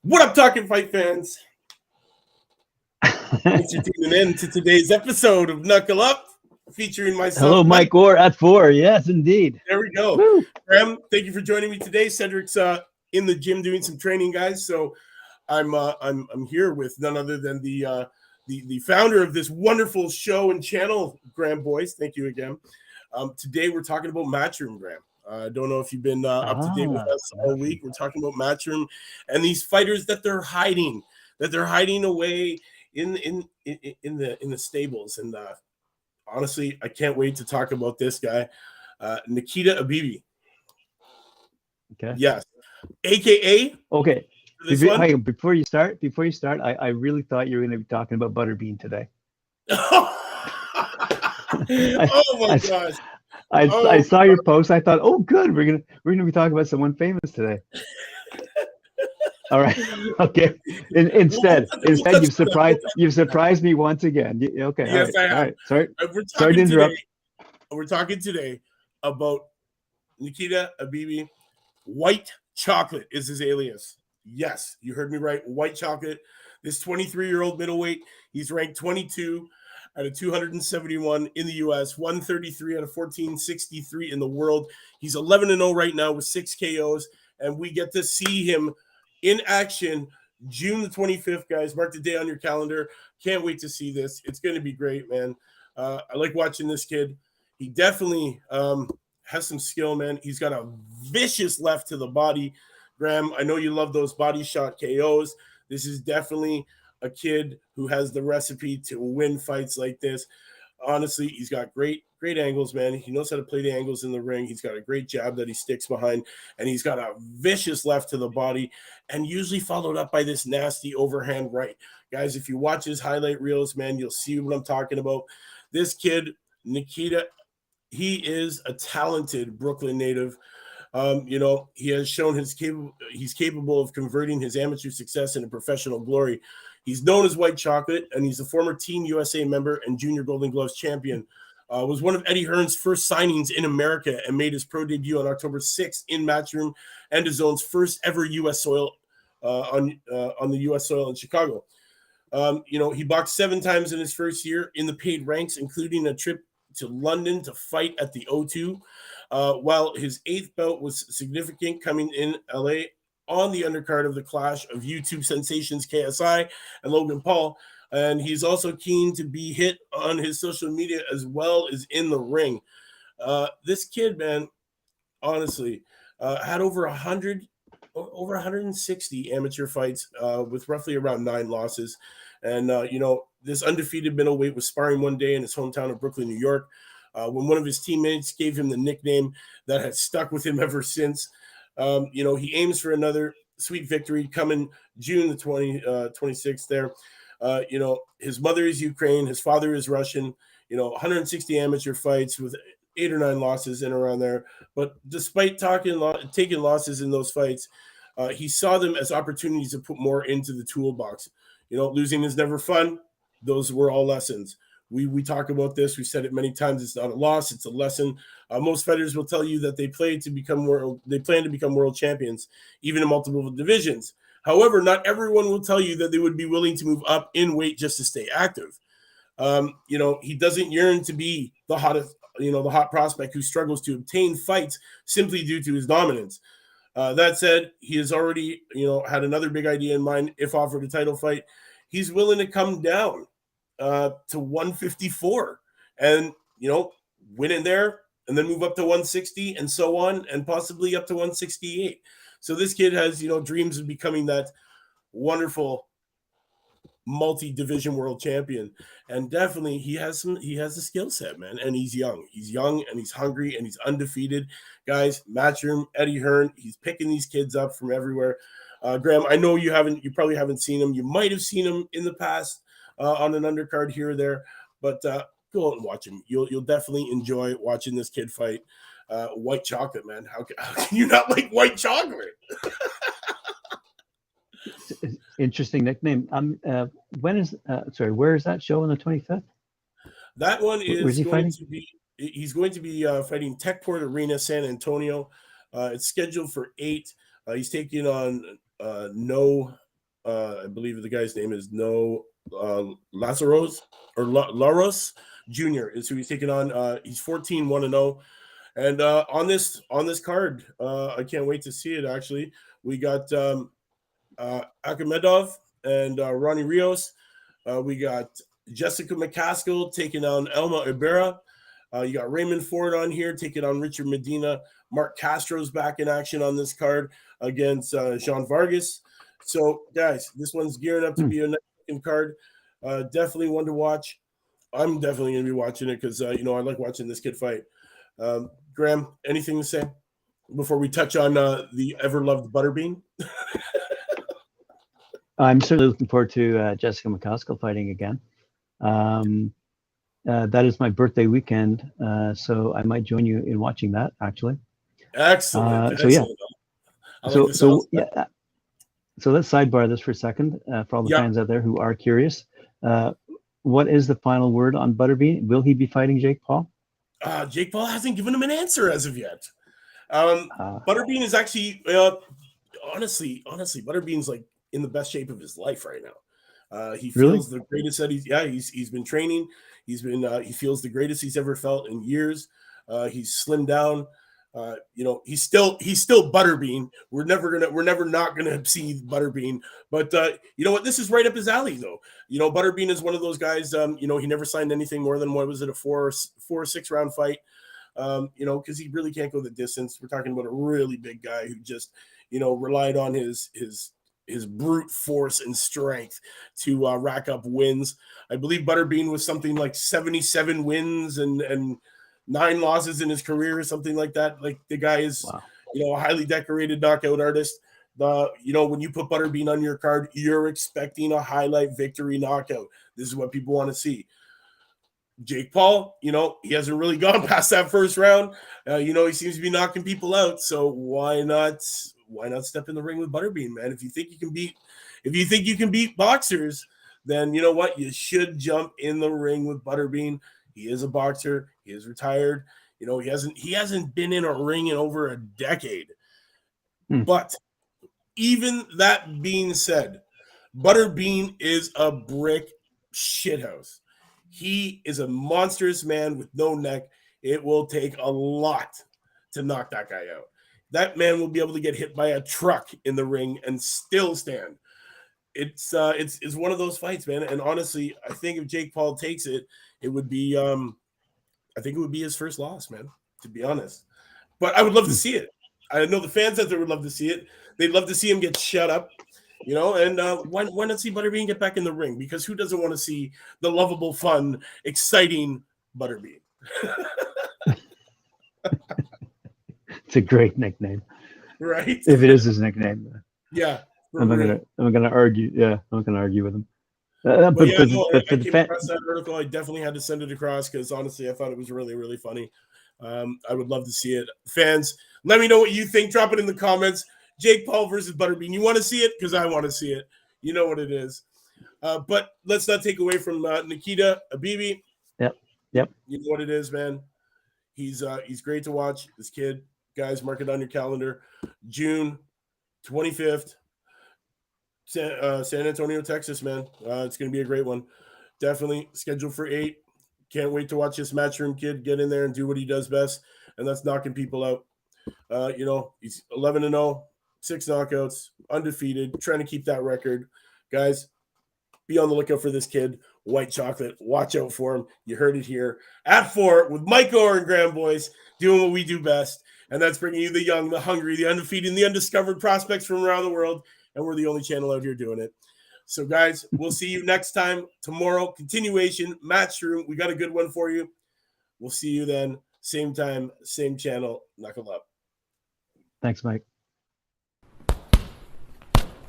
What up, Talkin fight fans? Thanks for tuning in to today's episode of Knuckle Up, featuring myself. Hello, Mike Orr at 4. Yes, indeed. There we go. Woo. Graham, thank you for joining me today. Cedric's in the gym doing some training, guys. So I'm here with none other than the founder of this wonderful show and channel, Graham Boyce. Thank you again. Today we're talking about Matchroom, Graham. I don't know if you've been up to date with us all week. We're talking about Matchroom and these fighters that they're hiding away in the stables. And honestly, I can't wait to talk about this guy, Nikita Ababiy. Okay. Yes. AKA. Okay. Before you start, I really thought you were going to be talking about Butterbean today. Oh my gosh. I saw your post. I thought, oh, good. We're gonna be talking about someone famous today. All right. Okay. Instead, you've surprised me once again. Okay. Yes, I have. All right. Sorry to interrupt. We're talking today about Nikita Ababiy. White Chocolate is his alias. Yes, you heard me right. White Chocolate. This 23-year-old middleweight. He's ranked 22 out of 271 in the U.S., 133 out of 1463 in the world. He's 11-0 right now with 6 KOs, and we get to see him in action June the 25th, guys. Mark the day on your calendar. Can't wait to see this. It's going to be great, man. I like watching this kid. He definitely has some skill, man. He's got a vicious left to the body. Graham, I know you love those body shot KOs. This is definitely a kid who has the recipe to win fights like this. Honestly, he's got great angles, man. He knows how to play the angles in the ring. He's got a great jab that he sticks behind, and he's got a vicious left to the body, and usually followed up by this nasty overhand right. Guys, if you watch his highlight reels, man, you'll see what I'm talking about. This kid, Nikita, he is a talented Brooklyn native. He has shown he's capable of converting his amateur success into professional glory. He's known as White Chocolate, and he's a former Team USA member and Junior Golden Gloves champion. Was one of Eddie Hearn's first signings in America and made his pro debut on October 6th in Matchroom and his own first ever U.S. soil on the U.S. soil in Chicago. He boxed 7 times in his first year in the paid ranks, including a trip to London to fight at the O2. While his 8th bout was significant, coming in LA on the undercard of the clash of YouTube sensations KSI and Logan Paul. And he's also keen to be hit on his social media as well as in the ring. This kid, man, honestly, had over 160 amateur fights with roughly around 9 losses. And, this undefeated middleweight was sparring one day in his hometown of Brooklyn, New York, when one of his teammates gave him the nickname that has stuck with him ever since. He aims for another sweet victory coming June the 26th there. His mother is Ukraine. His father is Russian. 160 amateur fights with 8 or 9 losses in around there. But despite taking losses in those fights, he saw them as opportunities to put more into the toolbox. Losing is never fun. Those were all lessons. We talk about this. We said it many times. It's not a loss. It's a lesson. Most fighters will tell you that they plan to become world champions, even in multiple divisions. However, not everyone will tell you that they would be willing to move up in weight just to stay active. He doesn't yearn to be the hottest, the hot prospect who struggles to obtain fights simply due to his dominance. That said, he has already, had another big idea in mind. If offered a title fight, he's willing to come down to 154 and, win in there and then move up to 160 and so on, and possibly up to 168. So this kid has, dreams of becoming that wonderful multi-division world champion. And definitely he has a skill set, man. And he's young and he's hungry and he's undefeated. Guys, Matchroom, Eddie Hearn, he's picking these kids up from everywhere. Graham, I know you probably haven't seen him. You might have seen him in the past on an undercard here or there, but go out and watch him. You'll definitely enjoy watching this kid fight. White Chocolate, man. How can you not like White Chocolate? Interesting nickname. Where is that show on the 25th? That one is going to be he's going to be fighting Techport Arena, San Antonio. It's scheduled for 8. He's taking on No. I believe the guy's name is No Lazaros or Laros Jr. is who he's taking on. He's 14-1-0. And on this card, I can't wait to see it. Actually, we got Akhmedov and Ronnie Rios. We got Jessica McCaskill taking on Elma Ibarra. You got Raymond Ford on here taking on Richard Medina. Mark Castro's back in action on this card against Jean Vargas. So, guys, this one's gearing up to be a nice card. Definitely one to watch. I'm definitely going to be watching it because, I like watching this kid fight. Graham, anything to say before we touch on the ever-loved Butterbean? I'm certainly looking forward to Jessica McCaskill fighting again. That is my birthday weekend, so I might join you in watching that, actually. Excellent. So, yeah. So let's sidebar this for a second for all the fans out there who are curious. What is the final word on Butterbean? Will he be fighting Jake Paul? Jake Paul hasn't given him an answer as of yet. Butterbean is actually, honestly, Butterbean's like in the best shape of his life right now. He feels the greatest that he's been training. He feels the greatest he's ever felt in years. He's slimmed down. He's still Butterbean. We're never not gonna see Butterbean. But you know what? This is right up his alley, though. Butterbean is one of those guys. He never signed anything more than, what was it, a 4 or 6 round fight. Because he really can't go the distance. We're talking about a really big guy who just, relied on his brute force and strength to rack up wins. I believe Butterbean was something like 77 wins and 9 losses in his career or something like that. Like, the guy is, a highly decorated knockout artist. When you put Butterbean on your card, you're expecting a highlight victory knockout. This is what people want to see. Jake Paul, he hasn't really gone past that first round. He seems to be knocking people out. So why not step in the ring with Butterbean, man? If you think you can beat boxers, then you know what? You should jump in the ring with Butterbean. He is a boxer. He is retired. He hasn't been in a ring in over a decade. But even that being said, Butterbean is a brick shithouse. He is a monstrous man with no neck. It will take a lot to knock that guy out. That man will be able to get hit by a truck in the ring and still stand. It's one of those fights, man. And honestly, I think if Jake Paul takes it, it would be I think it would be his first loss, man, to be honest. But I would love to see it. I know the fans out there would love to see it. They'd love to see him get shut up. And why not see Butterbean get back in the ring? Because who doesn't want to see the lovable, fun, exciting Butterbean? It's a great nickname, right? If it is his nickname, yeah. I'm gonna argue. Yeah, I'm gonna argue with him. But for the across that article, I definitely had to send it across because honestly, I thought it was really, really funny. I would love to see it. Fans, let me know what you think. Drop it in the comments. Jake Paul versus Butterbean. You want to see it? Because I want to see it. You know what it is. But let's not take away from Nikita Ababiy. Yep. You know what it is, man. He's great to watch. This kid, guys, mark it on your calendar. June 25th, San Antonio, Texas, man. It's going to be a great one. Definitely scheduled for 8. Can't wait to watch this Matchroom kid get in there and do what he does best, and that's knocking people out. He's 11-0. 6 knockouts, undefeated, trying to keep that record. Guys, be on the lookout for this kid. White Chocolate. Watch out for him. You heard it here. At 4 with Mike Orr and Graham Boys, doing what we do best. And that's bringing you the young, the hungry, the undefeated, and the undiscovered prospects from around the world. And we're the only channel out here doing it. So, guys, we'll see you next time. Tomorrow, continuation, Matchroom. We got a good one for you. We'll see you then. Same time, same channel. Knuckle up. Thanks, Mike.